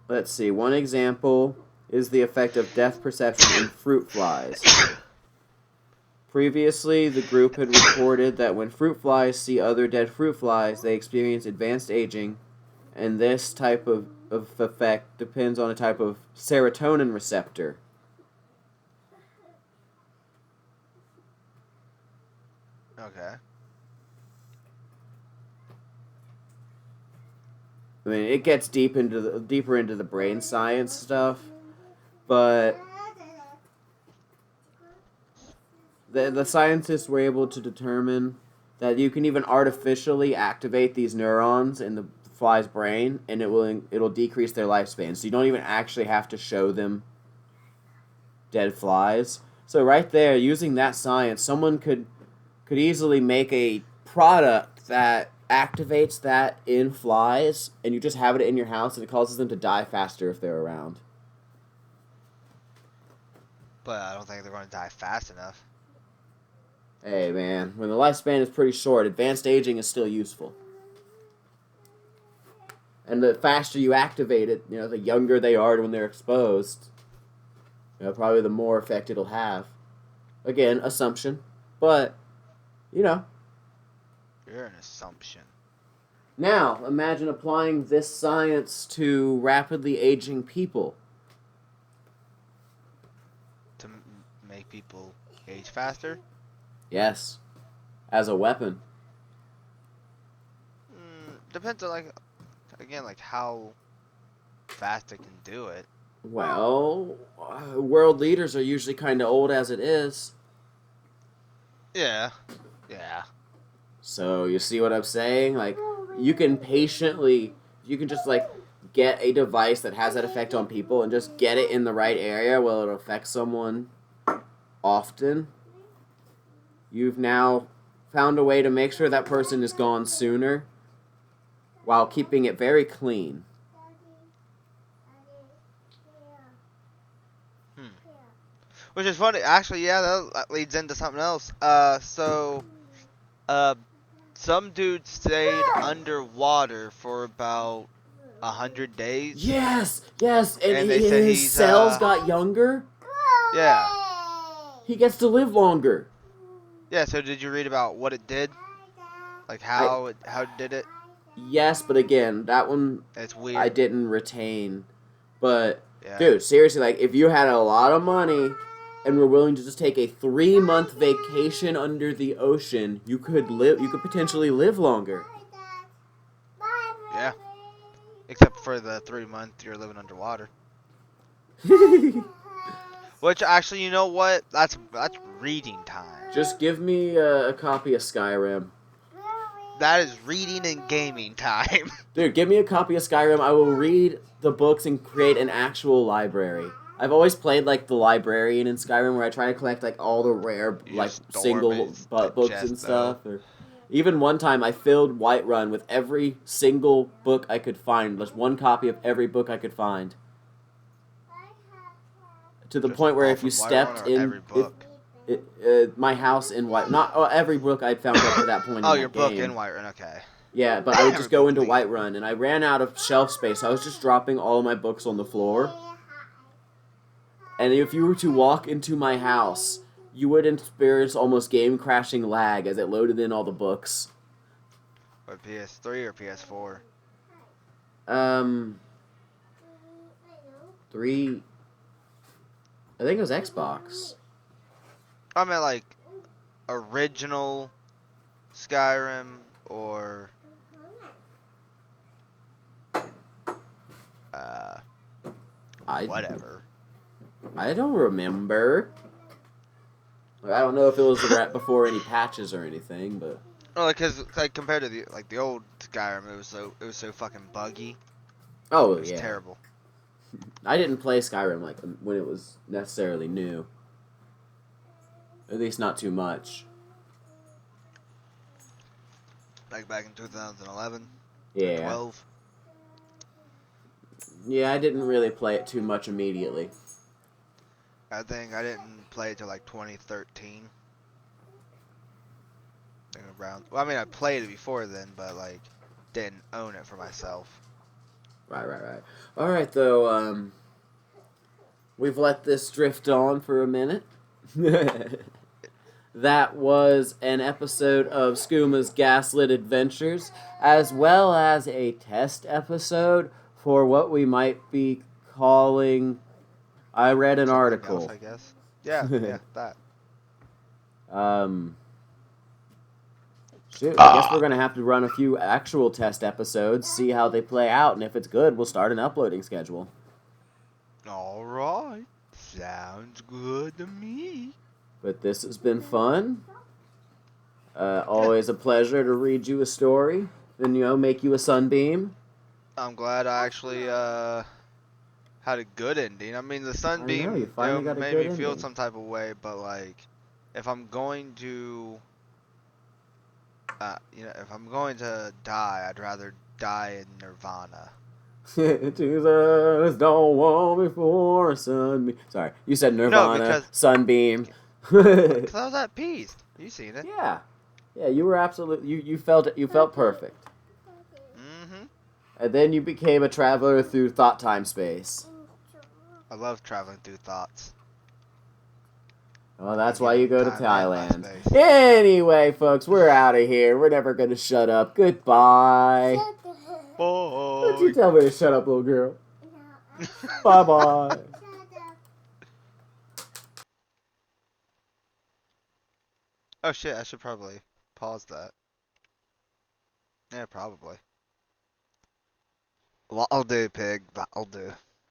Let's see. One example is the effect of depth perception in fruit flies. Previously, the group had reported that when fruit flies see other dead fruit flies, they experience advanced aging, and this type of effect depends on a type of serotonin receptor. Okay. I mean, it gets deeper into the brain science stuff, but the scientists were able to determine that you can even artificially activate these neurons in the fly's brain, and it'll decrease their lifespan. So you don't even actually have to show them dead flies. So right there, using that science, someone could easily make a product that activates that in flies, and you just have it in your house, and it causes them to die faster if they're around. But I don't think they're going to die fast enough. Hey man, when the lifespan is pretty short, advanced aging is still useful. And the faster you activate it, the younger they are when they're exposed, probably the more effect it'll have. Again, assumption, but You're an assumption. Now, imagine applying this science to rapidly aging people. To make people age faster? Yes. as a weapon. Depends on like again like how fast it can do it. Well, world leaders are usually kind of old as it is. Yeah. Yeah. So you see what I'm saying? Like, you can patiently, you can just like get a device that has that effect on people and just get it in the right area where it'll affect someone often. You've now found a way to make sure that person is gone sooner while keeping it very clean. Which is funny. Actually, yeah, that leads into something else. Uh, some dude stayed underwater for about 100 days, Yes, yes, and and they said his he's cells got younger. yeah, He gets to live longer. yeah. So did you read about what it did? Like how it did it? Yes, but again, that one It's I weird. didn't retain. But Yeah. dude, seriously, like if you had a lot of money and were willing to just take a 3-month vacation under the ocean, you could potentially live longer. Yeah. Except for the 3 months you're living underwater. Which actually, you know what? That's reading time. Just give me a copy of Skyrim. That is reading and gaming time. Dude, give me a copy of Skyrim. I will read the books and create an actual library. I've always played like the librarian in Skyrim, where I try to collect like all the rare You like just storm single it, books digest, and stuff. Or even one time, I filled Whiterun with every single book I could find. Just one copy of every book I could find. To the Just point where all if you from Whiterun stepped or in, every book? my house in not every book I'd found up to that point. Oh, in your that book game. in Whiterun, okay. Yeah, but I would just Every go book into legal. Whiterun, and I ran out of shelf space. So I was just dropping all of my books on the floor. And if you were to walk into my house, you would experience almost game-crashing lag as it loaded in all the books. Or PS3 or PS4? 3... I think it was Xbox. I meant like original Skyrim or whatever. I don't remember. I don't know if it was before any patches or anything, but... Oh, because like compared to the old Skyrim, it was so fucking buggy. Oh, It was yeah. terrible. I didn't play Skyrim like when it was necessarily new. At least not too much. Like back in 2011, Yeah. 12. Yeah, I didn't really play it too much immediately. I think I didn't play it till like 2013. Around. Well, I mean, I played it before then, but like didn't own it for myself. Right. Alright, though, we've let this drift on for a minute. That was an episode of Skuma's Gaslit Adventures, as well as a test episode for what we might be calling... I read an Something article. else, I guess. Yeah, that. Shoot, I guess we're going to have to run a few actual test episodes, see how they play out, and if it's good, we'll start an uploading schedule. Alright. Sounds good to me. But this has been fun. Always a pleasure to read you a story, and, make you a sunbeam. I'm glad I actually had a good ending. I mean, the sunbeam you finally got a made good me feel ending. some type of way, but like, if I'm going to, if I'm going to die, I'd rather die in Nirvana. Jesus, don't want me for a sunbeam. Sorry, you said Nirvana, because sunbeam. Because I was at peace. You seen it? Yeah, you were absolutely. You felt it. You felt perfect. Mm-hmm. And then you became a traveler through thought time space. I love traveling through thoughts. Well, that's why you go to Time and Thailand. space. Anyway, folks, we're out of here. We're never going to shut up. Goodbye. Don't you Bye. tell me to shut up, little girl. Bye-bye. Oh shit! I should probably pause that. Yeah, probably. That'll do, pig. That'll do.